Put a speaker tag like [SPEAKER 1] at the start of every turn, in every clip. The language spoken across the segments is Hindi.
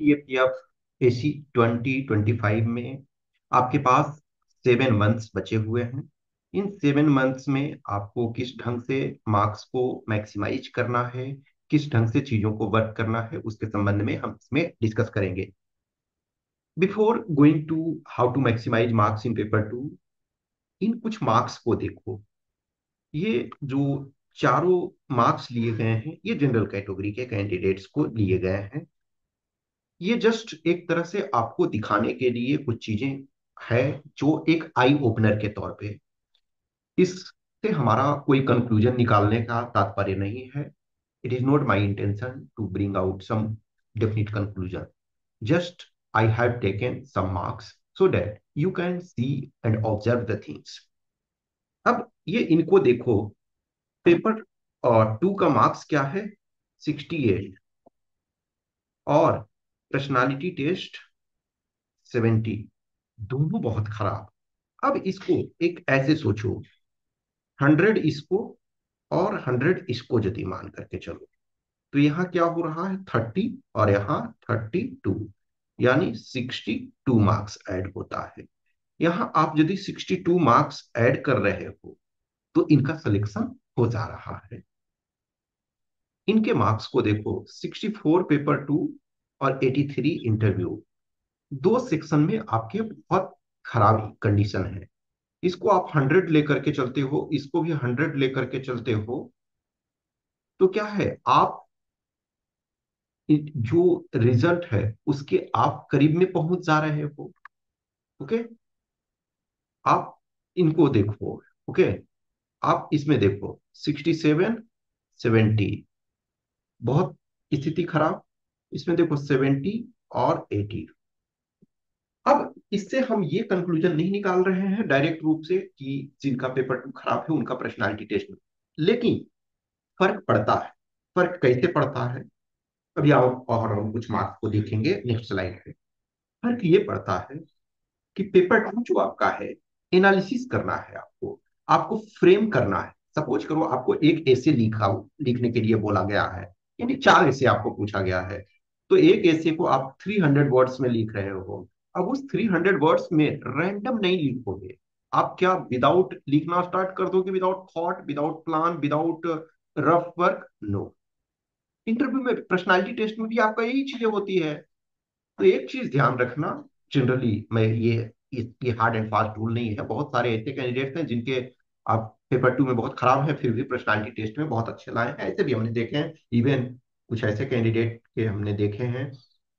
[SPEAKER 1] TAPF AC 2025 में आपके पास 7 मंथ्स बचे हुए हैं। इन 7 मंथ्स में आपको किस ढंग से मार्क्स को मैक्सिमाइज करना है, किस ढंग से चीजों को वर्क करना है, उसके संबंध में हम इसमें डिस्कस करेंगे। Before going to how to maximise marks in paper 2, इन कुछ मार्क्स को देखो। ये जो चारों मार्क्स लिए गए हैं, ये जनरल कैटेगरी के कैंडिडेट्स को लिए गए हैं। ये जस्ट एक तरह से आपको दिखाने के लिए कुछ चीजें है, जो एक आई ओपनर के तौर पे। इससे हमारा कोई कंक्लूजन निकालने का तात्पर्य नहीं है। It is not my intention to bring out some definite conclusion. Just I have taken some marks so that you can see and observe the things. अब ये इनको देखो। पेपर 2 का मार्क्स क्या है? 68। और पर्सनालिटी टेस्ट 70। दोनों बहुत खराब। अब इसको एक ऐसे सोचो, 100 इसको और 100 इसको यदि मान करके चलो, तो यहाँ क्या हो रहा है? 30 और यहाँ 32, यानी 62 मार्क्स ऐड होता है। यहाँ आप यदि 62 मार्क्स ऐड कर रहे हो तो इनका सिलेक्शन हो जा रहा है। इनके मार्क्स को देखो, 64 पेपर 2 और 83 इंटरव्यू। दो सेक्शन में आपके बहुत खराब कंडीशन है। इसको आप 100 लेकर के चलते हो, इसको भी 100 लेकर के चलते हो, तो क्या है, आप जो रिजल्ट है उसके आप करीब में पहुंच जा रहे हो। ओके। आप इनको देखो। ओके। आप इसमें देखो, 67, 70, बहुत स्थिति खराब। इसमें देखो 70 और 80। अब इससे हम ये कंक्लूजन नहीं निकाल रहे हैं डायरेक्ट रूप से कि जिनका पेपर 2 खराब है उनका पर्सनालिटी टेस्ट में, लेकिन फर्क पड़ता है। फर्क कैसे पड़ता है? अभी आप और हम कुछ मार्क्स को देखेंगे नेक्स्ट स्लाइड पे। फर्क ये पड़ता है कि पेपर 2 जो आपका है, एनालिसिस करना है आपको, आपको फ्रेम करना है। सपोज करो आपको एक ऐसे लिखने के लिए बोला गया है, यानी 4 ऐसे आपको पूछा गया है। तो एक ऐसे को आप 300 वर्ड्स में लिख रहे हो। अब उस 300 वर्ड्स में रैंडम नहीं लिखोगे। आप क्या विदाउट लिखना स्टार्ट कर दोगे? Without thought, without plan, without rough work? No. Interview में, पर्सनालिटी टेस्ट में भी आपका यही चीजें होती है। तो एक चीज ध्यान रखना, जनरली मैं ये हार्ड एंड फास्ट रूल नहीं है। बहुत सारे ऐसे कैंडिडेट्स हैं जिनके आप पेपर 2 में बहुत खराब है, फिर भी पर्सनालिटी टेस्ट में बहुत अच्छे लाए हैं। ऐसे भी हमने देखे हैं। इवन कुछ ऐसे कैंडिडेट के हमने देखे हैं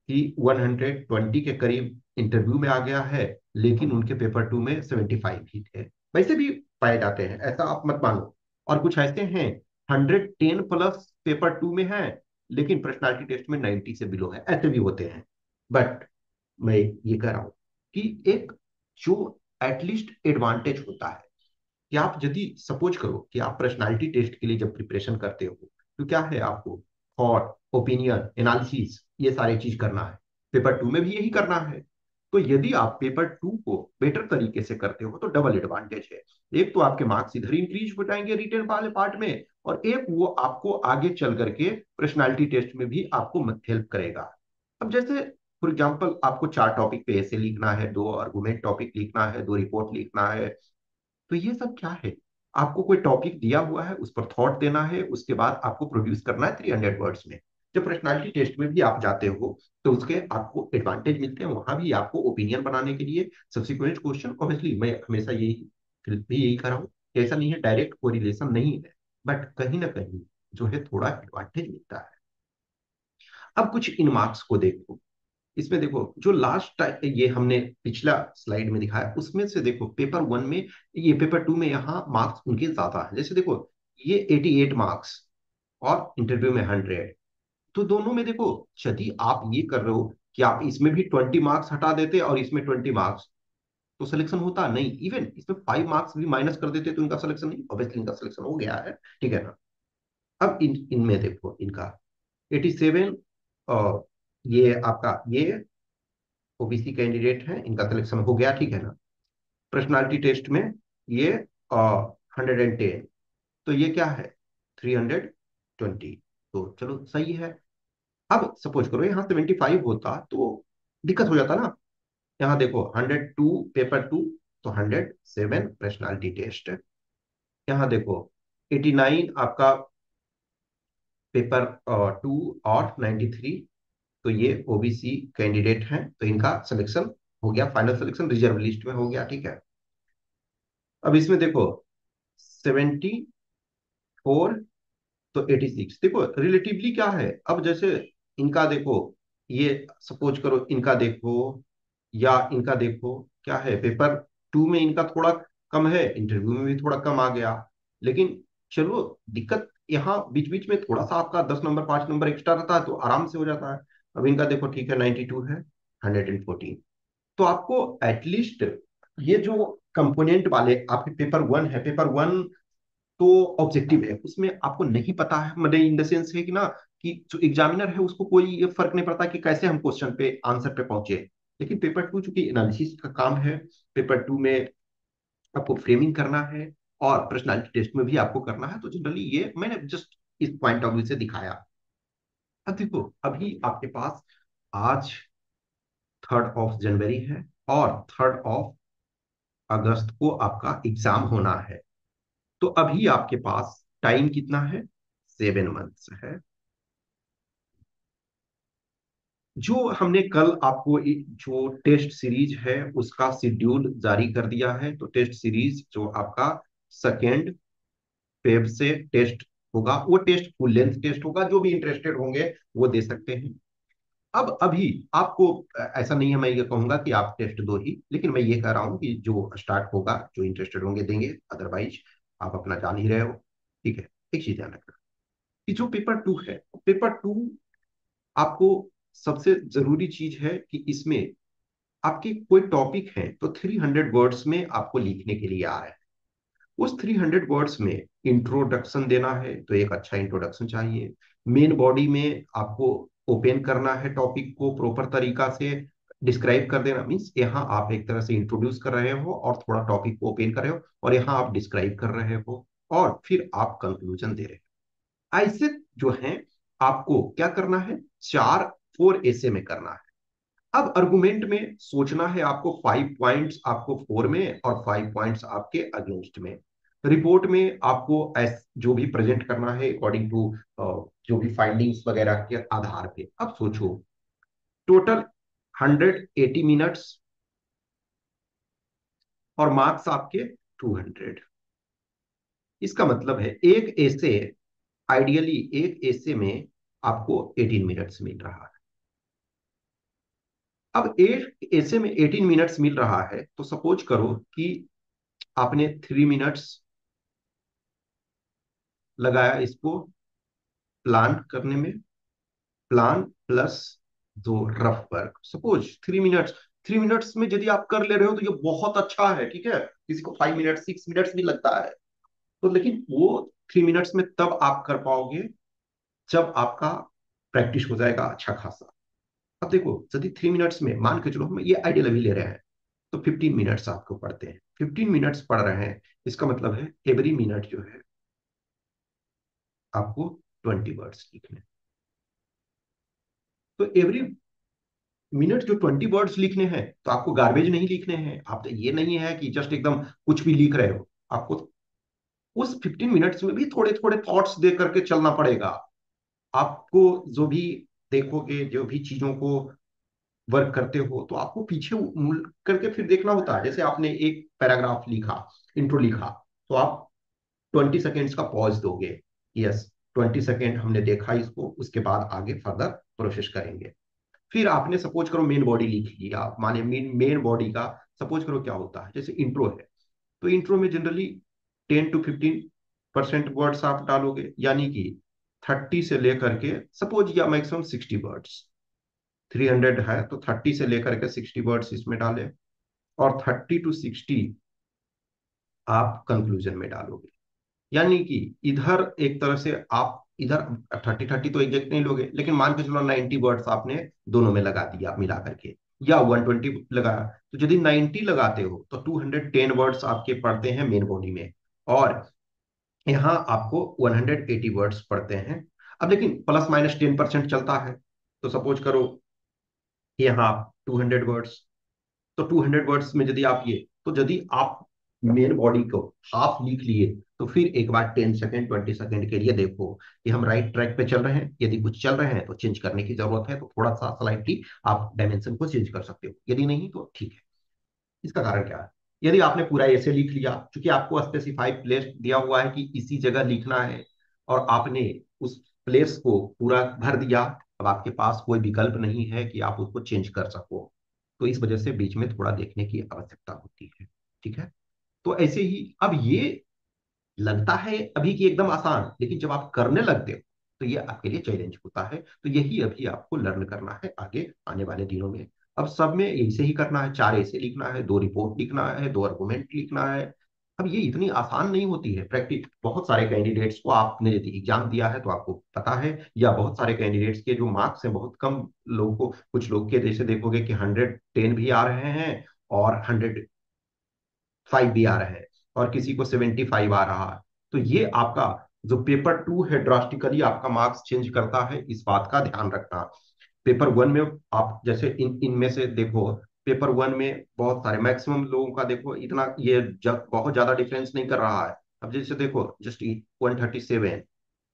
[SPEAKER 1] कि 120 के करीब इंटरव्यू में आ गया है, लेकिन उनके पेपर 2 में 75 ही थे। वैसे भी पाए जाते हैं, ऐसा आप मत मानो। और कुछ ऐसे हैं, 110+ पेपर 2 में है, लेकिन पर्सनालिटी टेस्ट में 90 से बिलो है। ऐसे भी होते हैं। बट मैं ये कह रहा हूं कि एक जो एटलीस्ट एडवांटेज होता है कि आप यदि सपोज करो कि आप पर्सनालिटी टेस्ट के लिए जब प्रिपरेशन करते हो, तो क्या है, आपको थॉट, ओपिनियन, एनालिसिस, ये सारी चीज करना है। पेपर 2 में भी यही करना है। तो यदि आप पेपर 2 को बेटर तरीके से करते हो तो डबल एडवांटेज है। एक तो आपके मार्क्स इधर इंक्रीज हो जाएंगे रिटेन वाले पार्ट में, और एक वो आपको आगे चल करके पर्सनालिटी टेस्ट में भी आपको हेल्प करेगा। अब जैसे फॉर एग्जाम्पल आपको 4 टॉपिक पे ऐसे लिखना है, 2 आर्गुमेंट टॉपिक लिखना है, 2 रिपोर्ट लिखना है। तो ये सब क्या है? आपको कोई टॉपिक दिया हुआ है, उस पर थॉट देना है, उसके बाद आपको प्रोड्यूस करना है 300 वर्ड्स में। जब पर्सनालिटी टेस्ट में भी आप जाते हो तो उसके आपको एडवांटेज मिलते हैं, वहां भी आपको ओपिनियन बनाने के लिए सब्सिक्वेंट क्वेश्चन। ऑब्वियसली मैं हमेशा यही, फिर भी यही कर रहा हूँ कि ऐसा नहीं है, डायरेक्ट कोरिलेशन नहीं है, बट कहीं ना कहीं जो है थोड़ा एडवांटेज मिलता है। अब कुछ इन मार्क्स को देखो। इसमें देखो जो लास्ट ये हमने पिछला स्लाइड में दिखाया, उसमें से देखो पेपर 1 में, ये पेपर 2 में यहाँ मार्क्स उनके ज्यादा है। जैसे देखो, ये 88 मार्क्स और इंटरव्यू में 100। तो दोनों में देखो, यदि आप ये कर रहे हो कि आप इसमें भी 20 मार्क्स हटा देते और इसमें 20 मार्क्स, तो सिलेक्शन होता नहीं। इवन इसमें 5 मार्क्स भी माइनस कर देते तो इनका सिलेक्शन नहीं, ऑब्वियसली इनका सिलेक्शन हो गया है। ठीक है ना? अब इनमें देखो, इनका 87, और ये आपका ये ओबीसी कैंडिडेट है, इनका सिलेक्शन हो गया। ठीक है ना? पर्सनालिटी टेस्ट में ये 110, तो ये क्या है, 320। तो चलो सही है। अब सपोज करो यहाँ 75 होता तो दिक्कत हो जाता ना। यहाँ देखो 102 पेपर टू, तो 107 पर्सनालिटी टेस्ट। यहाँ देखो 89 आपका पेपर टू और 93, तो ये ओबीसी कैंडिडेट हैं, तो इनका सिलेक्शन हो गया, फाइनल सिलेक्शन रिजर्व लिस्ट में हो गया, ठीक है। अब इसमें देखो 74 तो 86, देखो रिलेटिवली क्या है। अब जैसे इनका देखो, ये सपोज करो इनका देखो या इनका देखो, क्या है पेपर टू में इनका थोड़ा कम है, इंटरव्यू में भी थोड़ा कम आ गया, लेकिन चलो दिक्कत यहाँ बीच बीच में थोड़ा सा आपका 10 नंबर 5 नंबर एक्स्ट्रा रहता है तो आराम से हो जाता है। अब इनका देखो ठीक है 92 है, 114, तो आपको एटलीस्ट ये जो कंपोनेंट वाले आपके पेपर वन है, पेपर वन तो ऑब्जेक्टिव है, उसमें आपको नहीं पता है, मतलब इन द सेंस है कि ना, कि जो एग्जामिनर है उसको कोई ये फर्क नहीं पड़ता कि कैसे हम क्वेश्चन पे आंसर पे पहुंचे। लेकिन पेपर टू चूंकि एनालिसिस का काम है, पेपर टू में आपको फ्रेमिंग करना है और पर्सनालिटी टेस्ट में भी आपको करना है, तो जनरली ये मैंने जस्ट इस पॉइंट ऑफ व्यू से दिखाया। अब देखो अभी आपके पास आज 3 जनवरी है और 3 अगस्त को आपका एग्जाम होना है, तो अभी आपके पास टाइम कितना है, 7 मंथ्स है। जो हमने कल आपको जो टेस्ट सीरीज है उसका शेड्यूल जारी कर दिया है, तो टेस्ट सीरीज जो आपका 2 फेब से टेस्ट होगा, वो टेस्ट फुल लेंथ टेस्ट होगा, जो भी इंटरेस्टेड होंगे वो दे सकते हैं। अब अभी आपको ऐसा नहीं है मैं ये कहूंगा कि आप टेस्ट दो ही, लेकिन मैं ये कह रहा हूँ कि जो स्टार्ट होगा जो इंटरेस्टेड होंगे देंगे, अदरवाइज आप अपना जान ही रहे हो, ठीक है। एक चीज ध्यान रखना कि जो पेपर टू है, पेपर टू आपको सबसे जरूरी चीज है कि इसमें आपके कोई टॉपिक है तो 300 वर्ड्स में आपको लिखने के लिए आ रहा है। उस 300 वर्ड्स में इंट्रोडक्शन देना है तो एक अच्छा इंट्रोडक्शन चाहिए। मेन बॉडी में आपको ओपन करना है, टॉपिक को प्रॉपर तरीका से डिस्क्राइब कर देना, मीन्स यहाँ आप एक तरह से इंट्रोड्यूस कर रहे हो और थोड़ा टॉपिक को ओपन कर रहे हो, और यहाँ आप डिस्क्राइब कर रहे हो, और फिर आप कंक्लूजन दे रहे हो। ऐसे जो है आपको क्या करना है, 4 4 ऐसे में करना है। अब आर्गुमेंट में सोचना है आपको, 5 पॉइंट्स आपको फोर में और 5 पॉइंट्स आपके अगेंस्ट में। रिपोर्ट में आपको जो भी प्रेजेंट करना है अकॉर्डिंग टू जो भी फाइंडिंग्स वगैरह के आधार पे। अब सोचो टोटल 180 मिनट्स और मार्क्स आपके 200। इसका मतलब है एक ऐसे, आइडियली एक ऐसे में आपको 18 मिनट्स मिल रहा है। अब एक ऐसे में 18 मिनट्स मिल रहा है, तो सपोज करो कि आपने 3 मिनट्स लगाया इसको प्लान करने में, plan plus 2 rough work, suppose 3 minutes. 3 minutes में यदि आप कर ले रहे हो तो ये बहुत अच्छा है, ठीक है। किसी को 5 मिनट 6 मिनट्स भी लगता है, तो लेकिन वो 3 मिनट्स में तब आप कर पाओगे जब आपका प्रैक्टिस हो जाएगा अच्छा खासा। अब देखो यदि 3 मिनट्स में मान के चलो हम ये आइडियल अभी ले रहे हैं, तो 15 मिनट्स आपको पढ़ते हैं, 15 मिनट्स पढ़ रहे हैं, इसका मतलब है एवरी मिनट जो है आपको 20 वर्ड्स लिखने। तो एवरी मिनट जो 20 वर्ड्स लिखने हैं, तो आपको गार्बेज नहीं लिखने हैं, आप तो ये नहीं है कि जस्ट एकदम कुछ भी लिख रहे हो, आपको उस 15 मिनट्स में भी थोड़े थोड़े थॉट्स दे करके चलना पड़ेगा। आपको जो भी देखोगे, जो भी चीजों को वर्क करते हो, तो आपको पीछे मुड़ करके फिर देखना होता है। जैसे आपने एक पैराग्राफ लिखा, इंट्रो लिखा, तो आप 20 सेकेंड्स का पॉज दोगे, यस 20 सेकेंड हमने देखा इसको, उसके बाद आगे फर्दर प्रोसेस करेंगे। फिर आपने सपोज करो मेन बॉडी लिख लिया, माने मेन बॉडी का सपोज करो क्या होता है, जैसे इंट्रो है, तो इंट्रो में जनरली 10 to 15% वर्ड्स आप डालोगे, यानी कि 30 से लेकर के सपोज या मैक्सिमम 60 वर्ड्स। 300 है तो 30 से लेकर के 60 वर्ड्स इसमें डालें, और 30 to 60 आप कंक्लूजन में डालोगे। यानी कि इधर एक तरह से आप इधर 30 30 तो एग्जैक्ट नहीं लोगे, लेकिन मान के चलो 90 वर्ड्स आपने दोनों में लगा दिया मिला करके, या 120 लगाया, तो यदि 90 लगाते हो तो 210 वर्ड्स आपके पड़ते हैं मेन बॉडी में, और यहाँ आपको 180 वर्ड्स पड़ते हैं। अब लेकिन ±10% चलता है, तो सपोज करो कि यहाँ 200 वर्ड्स, तो 200 वर्ड्स में यदि आप ये, तो यदि आप मेन बॉडी को हाफ लिख लिए, तो फिर एक बार 10 सेकेंड 20 सेकेंड के लिए देखो कि हम राइट ट्रैक पे चल रहे हैं। यदि कुछ चल रहे हैं तो चेंज करने की जरूरत है, तो थोड़ा सा स्लाइटली आप डायमेंशन को चेंज कर सकते हो, यदि नहीं तो ठीक है। इसका कारण क्या है? यदि आपने पूरा ऐसे लिख लिया, क्योंकि आपको स्पेसिफाइड प्लेस दिया हुआ है कि इसी जगह लिखना है, और आपने उस प्लेस को पूरा भर दिया, अब आपके पास कोई विकल्प नहीं है कि आप उसको चेंज कर सको। तो इस वजह से बीच में थोड़ा देखने की आवश्यकता होती है। ठीक है। तो ऐसे ही अब ये लगता है अभी कि एकदम आसान, लेकिन जब आप करने लगते हो तो ये आपके लिए चैलेंज होता है। तो यही अभी आपको लर्न करना है आगे आने वाले दिनों में। अब सब में ऐसे ही करना है, 4 ऐसे लिखना है, 2 रिपोर्ट लिखना है, 2 आर्गुमेंट लिखना है। अब ये इतनी आसान नहीं होती है। प्रैक्टिस बहुत सारे कैंडिडेट्स को, आपने यदि एग्जाम दिया है तो आपको पता है, या बहुत सारे कैंडिडेट्स के जो मार्क्स हैं बहुत कम लोगों को, कुछ लोग के जैसे देखोगे कि 110 भी आ रहे हैं और 105 भी आ रहे हैं, और किसी को 75 आ रहा है। तो ये आपका जो पेपर 2 है ड्रास्टिकली आपका मार्क्स चेंज करता है, इस बात का ध्यान रखना। पेपर 1 में आप जैसे इनमें से देखो, पेपर 1 में बहुत सारे मैक्सिमम लोगों का देखो इतना ये बहुत ज्यादा डिफरेंस नहीं कर रहा है। अब जैसे देखो जस्ट 137,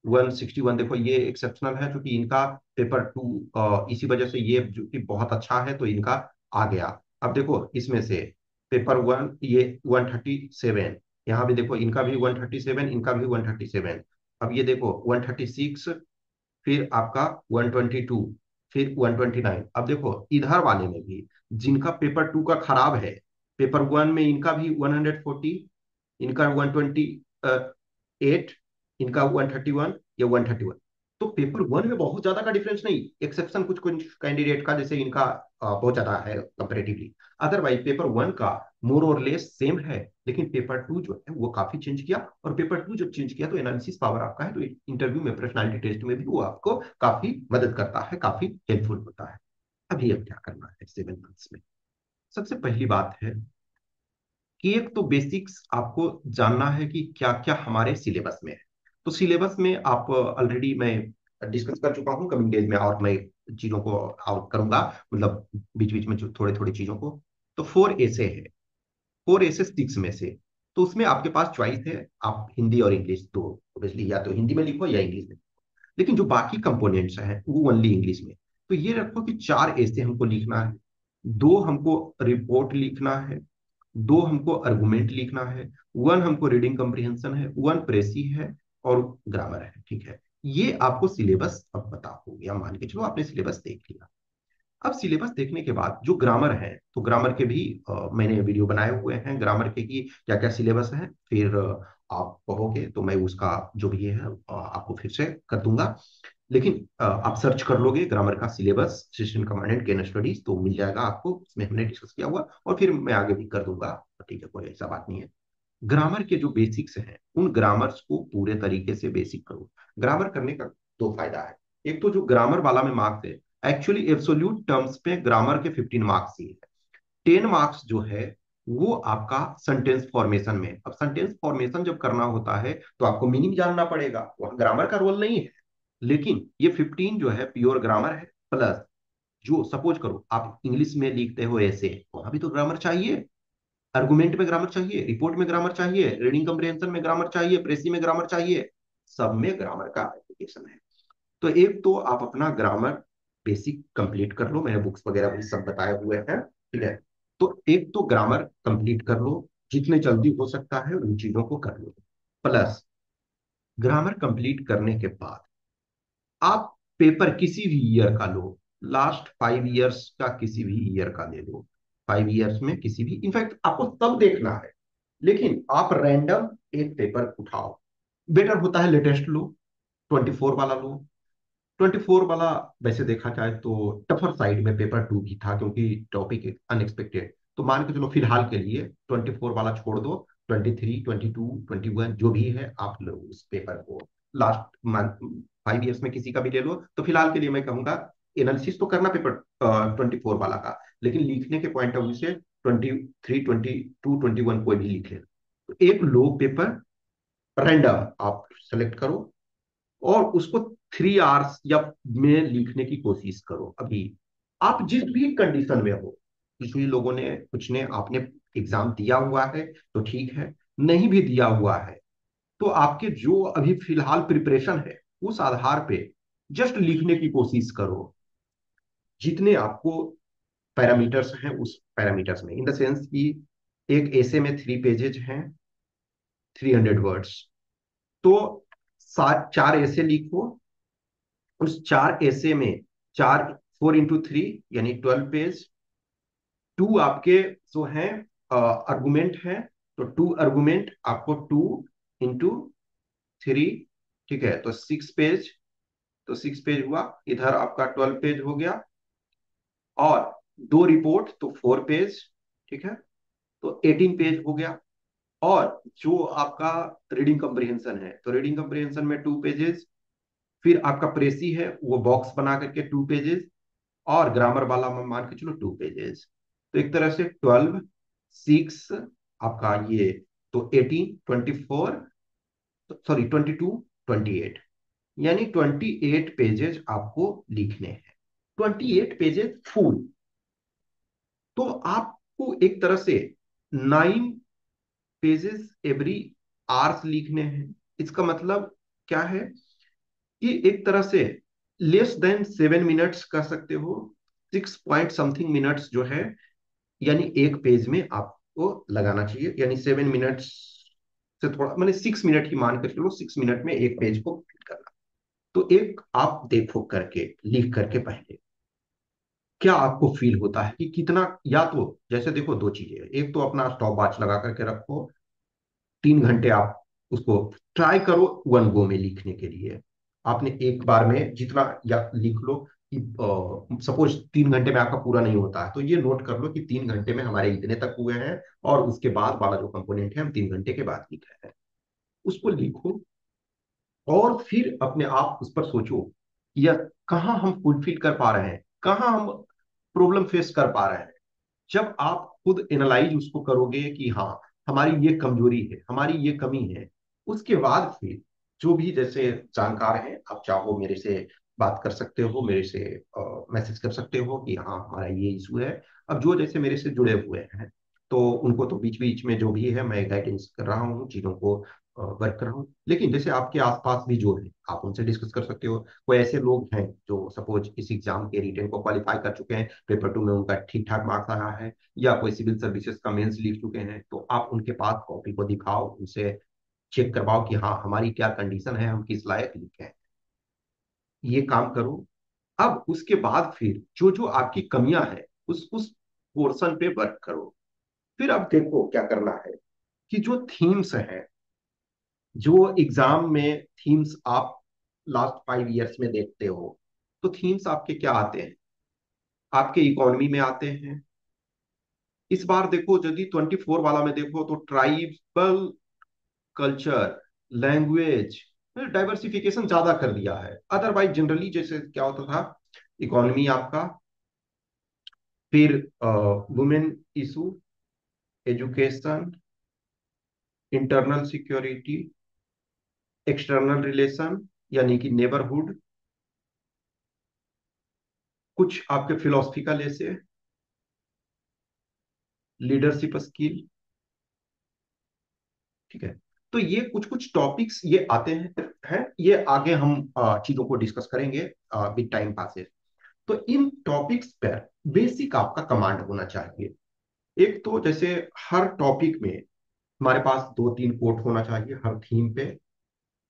[SPEAKER 1] 161, देखो ये एक्सेप्शनल है क्योंकि इनका पेपर 2, इसी वजह से ये जो कि बहुत अच्छा है तो इनका आ गया। अब देखो इसमें से पेपर 1 ये 137, यहाँ भी देखो इनका भी 137, इनका भी 137। अब ये देखो 136, फिर आपका 122, फिर 129। अब देखो इधर वाले में भी जिनका पेपर 2 का खराब है, पेपर 1 में इनका भी 140, इनका 128, इनका 131 या 131। तो पेपर 1 में बहुत ज्यादा का डिफरेंस नहीं, एक्सेप्शन कुछ कुछ कैंडिडेट का, जैसे इनका बहुत ज्यादा है कंपेरेटिवली। अदरवाइज पेपर 1 का मोर और लेस सेम है, लेकिन पेपर 2 जो है वो काफी चेंज किया। और पेपर 2 जब चेंज किया तो एनालिसिस पावर आपका है, तो इंटरव्यू में, पर्सनालिटी टेस्ट में भी वो आपको काफी मदद करता है, काफी हेल्पफुल होता है। अभी अब क्या करना है 7 मंथ्स में? सबसे पहली बात है कि एक तो बेसिक्स आपको जानना है कि क्या क्या हमारे सिलेबस में है। तो सिलेबस में आप ऑलरेडी मैं डिस्कस कर चुका हूँ कमिंग डेज में, और मैं चीजों को आउट करूंगा, मतलब बीच बीच में जो थोड़े थोड़े चीजों को। तो 4 ऐसे है, 4 ऐसे 6 में से। तो उसमें आपके पास चॉइस है, आप हिंदी और इंग्लिश दो, ऑब्वियसली या तो हिंदी में लिखो या इंग्लिश में। लेकिन जो बाकी कंपोनेंट्स हैं वो ओनली इंग्लिश में। तो ये रखो कि 4 ऐसे हमको लिखना है, 2 हमको रिपोर्ट लिखना है, 2 हमको आर्गुमेंट लिखना है, 1 हमको रीडिंग कम्प्रिहेंशन है, 1 प्रेसी है, और ग्रामर है। ठीक है। ये आपको सिलेबस अब पता हो गया, मान के चलो आपने सिलेबस देख लिया। अब सिलेबस देखने के बाद जो ग्रामर है, तो ग्रामर के भी मैंने वीडियो बनाए हुए हैं ग्रामर के कि क्या क्या सिलेबस है। फिर आप कहोगे तो मैं उसका जो भी है आपको फिर से कर दूंगा। लेकिन आप सर्च कर लोगे ग्रामर का syllabus system command and can studies, तो मिल जाएगा आपको, उसमें हमने डिस्कस किया हुआ, और फिर मैं आगे भी कर दूंगा। ठीक है, कोई ऐसा बात नहीं है। ग्रामर के जो बेसिक्स हैं उन ग्रामर्स को पूरे तरीके से बेसिक करो। ग्रामर करने का 2 फायदा है। एक तो जो ग्रामर वाला में मार्क्स है, एक्चुअली एब्सोल्यूट टर्म्स पे ग्रामर के 15 मार्क्स ही है। 10 मार्क्स जो है वो आपका सेंटेंस फॉर्मेशन में। अब सेंटेंस फॉर्मेशन जब करना होता है तो आपको मीनिंग जानना पड़ेगा, वहां ग्रामर का रोल नहीं है। लेकिन ये 15 जो है प्योर ग्रामर है। प्लस जो सपोज करो आप इंग्लिश में लिखते हो ऐसे, वहां भी तो ग्रामर चाहिए। आर्गुमेंट में ग्रामर चाहिए, रिपोर्ट में ग्रामर चाहिए, रीडिंग कम्प्रिहेंशन में ग्रामर चाहिए, प्रेसी में ग्रामर चाहिए। सब में ग्रामर का एप्लीकेशन है। तो एक तो आप अपना ग्रामर बेसिक कंप्लीट कर लो, मैंने बुक्स वगैरह भी सब बताए हुए हैं। ठीक है। तो एक तो ग्रामर कंप्लीट कर लो, जितने जल्दी हो सकता है उन चीजों को कर लो। प्लस ग्रामर कंप्लीट करने के बाद आप पेपर किसी भी ईयर का लो, लास्ट 5 इयर्स का किसी भी ईयर का ले लो। 5 इयर्स में किसी भी, इनफैक्ट आपको तब देखना है, लेकिन आप रैंडम एक पेपर उठाओ। बेटर होता है लेटेस्ट लो, 24 वाला लो। 24 वाला वैसे देखा जाए तो टफर साइड में पेपर 2 भी था, क्योंकि टॉपिक अनएक्सपेक्टेड। तो मान के चलो फिलहाल के लिए 24 वाला छोड़ दो, 23, 22, 21 जो भी है आप लो उस पेपर को। लास्ट मंथ 5 इयर्स में किसी का भी ले लो। तो फिलहाल के लिए मैं कहूंगा एनालिसिस तो करना पेपर 24 वाला का, लेकिन लिखने के पॉइंट ऑफ व्यू से 23, 22, 21 कोई भी लिख लेना। तो एक लो पेपर रैंडम आप सेलेक्ट करो और उसको 3 आवर्स या में लिखने की कोशिश करो। अभी आप जिस भी कंडीशन में हो, कुछ भी लोगों ने कुछ ने आपने एग्जाम दिया हुआ है तो ठीक है, नहीं भी दिया हुआ है तो आपके जो अभी फिलहाल प्रिपरेशन है उस आधार पे जस्ट लिखने की कोशिश करो। जितने आपको पैरामीटर्स हैं उस पैरामीटर्स में, इन द सेंस कि एक ऐसे में 3 पेजेज हैं, 300 वर्ड्स, तो 4 ऐसे लिखो। उस 4 ऐसे में चार, 4 इंटू 3 यानी 12 पेज। 2 आपके जो हैं अर्गुमेंट है, तो 2 अर्गुमेंट आपको 2 इंटू 3, ठीक है, तो 6 पेज। तो 6 पेज हुआ, इधर आपका 12 पेज हो गया। और 2 रिपोर्ट तो 4 पेज, ठीक है, तो 18 पेज हो गया। और जो आपका रीडिंग कम्प्रिहेंशन है, तो रीडिंग कम्प्रिहेंशन में 2 पेजेस। फिर आपका प्रेसी है वो बॉक्स बना करके 2 पेजेस। और ग्रामर वाला में मान के चलो 2 पेजेस। तो एक तरह से 12, 6 आपका ये, तो 18, 24, सॉरी 22, 28, यानी 28 पेजेस आपको लिखने हैं। 28 पेजेस फुल। तो आपको एक तरह से 9 पेजेस एवरी आवर्स लिखने हैं। इसका मतलब क्या है कि एक तरह से लेस देन 7 मिनट्स कर सकते हो। 6 पॉइंट समथिंग मिनट्स जो है, यानी एक पेज में आपको लगाना चाहिए, यानी 7 मिनट्स से थोड़ा, मैंने 6 मिनट ही मान कर चलो, 6 मिनट में एक पेज को फिल करना। तो एक आप देखो करके, लिख करके पहले क्या आपको फील होता है कि कितना, या तो जैसे देखो, दो चीजें हैं। एक तो अपना स्टॉप वॉच लगा करके रखो, 3 घंटे आप उसको ट्राई करो 1 गो में लिखने के लिए। आपने एक बार में जितना या लिख लो कि सपोज 3 घंटे में आपका पूरा नहीं होता है, तो ये नोट कर लो कि 3 घंटे में हमारे इतने तक हुए हैं, और उसके बाद वाला जो कंपोनेंट है हम 3 घंटे के बाद लिख रहे हैं। उसको लिखो। और फिर अपने आप उस पर सोचो कि यार कहाँ हम फुलफिल कर पा रहे हैं, कहाँ हम प्रॉब्लम फेस कर पा रहे हैं। जब आप खुद एनालाइज उसको करोगे कि हाँ हमारी ये कमजोरी है, हमारी ये कमी है, उसके बाद फिर जो भी जैसे जानकार हैं, आप चाहो मेरे से बात कर सकते हो, मेरे से मैसेज कर सकते हो कि हाँ हमारा ये इशू है। अब जो जैसे मेरे से जुड़े हुए हैं, तो उनको तो बीच बीच में जो भी है मैं गाइडेंस कर रहा हूँ, चीजों को वर्क कर रहा हूँ। लेकिन जैसे आपके आसपास भी जो है, आप उनसे डिस्कस कर सकते हो। कोई ऐसे लोग हैं जो सपोज इस एग्जाम के रिटन को क्वालिफाई कर चुके हैं, पेपर 2 में उनका ठीक ठाक मार्क्स आया है, या कोई सिविल सर्विसेज का मेंस लिख चुके हैं, तो आप उनके पास कॉपी को दिखाओ, उनसे चेक करवाओ कि हाँ हमारी क्या कंडीशन है, हम किस लायक लिखे हैं। ये काम करो। अब उसके बाद फिर जो जो आपकी कमियां हैं उस पोर्शन पे वर्क करो। फिर अब देखो क्या करना है कि जो थीम्स हैं, जो एग्जाम में थीम्स आप लास्ट 5 इयर्स में देखते हो, तो थीम्स आपके क्या आते हैं, आपके इकोनॉमी में आते हैं। इस बार देखो यदि 24 वाला में देखो तो ट्राइबल कल्चर, लैंग्वेज, डाइवर्सिफिकेशन ज्यादा कर दिया है। अदरवाइज जनरली जैसे क्या होता था, इकोनॉमी आपका, फिर women issue, education, internal security, external relation यानी कि नेबरहुड, कुछ आपके फिलोसफिकल ऐसे, लीडरशिप स्किल, ठीक है। तो ये कुछ कुछ टॉपिक्स ये आते हैं ये आगे हम चीजों को डिस्कस करेंगे विद टाइम पासेस। तो इन टॉपिक्स पर बेसिक आपका कमांड होना चाहिए। एक तो जैसे हर टॉपिक में हमारे पास 2-3 कोट होना चाहिए हर थीम पे।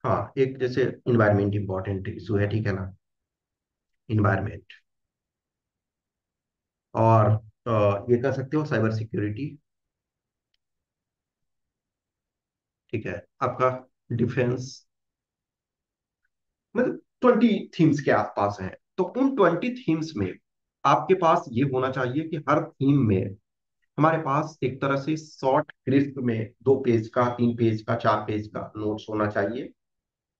[SPEAKER 1] हाँ, एक जैसे इन्वायरमेंट इंपॉर्टेंट इशू है, ठीक है ना, इन्वायरमेंट। और ये कह सकते हो साइबर सिक्योरिटी, ठीक है, आपका डिफेंस। मतलब 20 थीम्स के आसपास हैं। तो उन 20 थीम्स में आपके पास ये होना चाहिए कि हर थीम में हमारे पास एक तरह से शॉर्ट क्रिस्प में 2 पेज का, 3 पेज का, 4 पेज का नोट्स होना चाहिए।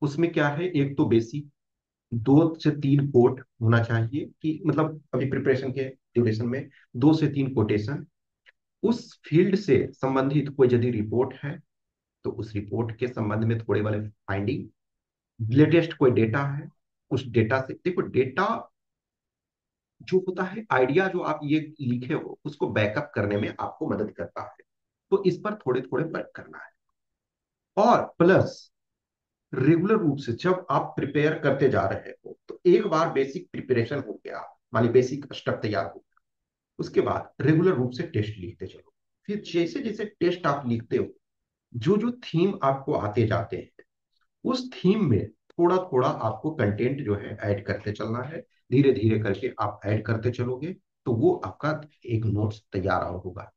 [SPEAKER 1] उसमें क्या है, एक तो बेसिक 2 से 3 कोट होना चाहिए, कि मतलब अभी प्रिपरेशन के ड्यूरेशन में 2 से 3 कोटेशन। उस फील्ड से संबंधित कोई यदि रिपोर्ट है तो उस रिपोर्ट के संबंध में थोड़े वाले फाइंडिंग, लेटेस्ट कोई डेटा है उस डेटा से देखो, डेटा जो होता है, आइडिया जो आप ये लिखे हो उसको बैकअप करने में आपको मदद करता है। तो इस पर थोड़े थोड़े वर्क करना है। और प्लस रेगुलर रूप से जब आप प्रिपेयर करते जा रहे हो, तो एक बार बेसिक प्रिपरेशन हो गया, मानी बेसिक स्टफ तैयार हो गया, उसके बाद रेगुलर रूप से टेस्ट लिखते चलो। फिर जैसे जैसे टेस्ट आप लिखते हो, जो जो थीम आपको आते जाते हैं, उस थीम में थोड़ा थोड़ा आपको कंटेंट जो है ऐड करते चलना है। धीरे धीरे करके आप ऐड करते चलोगे, तो वो आपका एक नोट्स तैयार और होगा।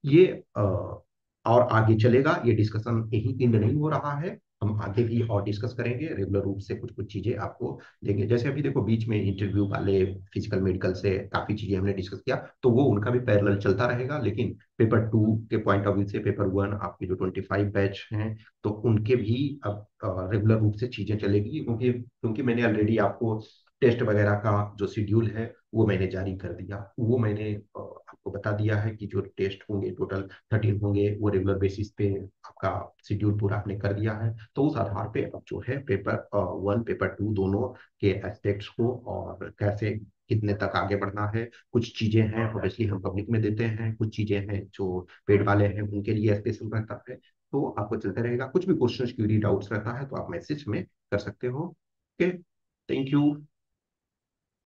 [SPEAKER 1] ये और आगे चलेगा, ये डिस्कशन यही एंड नहीं हो रहा है। हम आगे भी और डिस्कस करेंगे, रेगुलर रूप से कुछ कुछ चीजें आपको देंगे। जैसे अभी देखो, बीच में इंटरव्यू वाले फिजिकल मेडिकल से काफी चीजें हमने डिस्कस किया, तो वो उनका भी पैरेलल चलता रहेगा। लेकिन पेपर 2 के पॉइंट ऑफ व्यू से पेपर 1 आपके जो 25 बैच हैं, तो उनके भी अब रेगुलर रूप से चीजें चलेगी, क्योंकि क्योंकि मैंने ऑलरेडी आपको टेस्ट वगैरह का जो शेड्यूल है वो मैंने जारी कर दिया। वो मैंने आपको बता दिया है कि जो टेस्ट होंगे टोटल 13 होंगे, वो रेगुलर बेसिस पे आपका शेड्यूल पूरा आपने कर दिया है। तो उस आधार पे अब जो है पेपर 1 पेपर 2 दोनों के एस्पेक्ट्स को और कैसे कितने तक आगे बढ़ना है, कुछ चीजें हैं ऑब्वियसली हम पब्लिक में देते हैं, कुछ चीजें हैं जो पेड वाले हैं उनके लिए स्पेशल रहता है। तो आपको चलते रहेगा। कुछ भी क्वेश्चन क्यूरी डाउट्स रहता है तो आप मैसेज में कर सकते हो। Okay, thank you.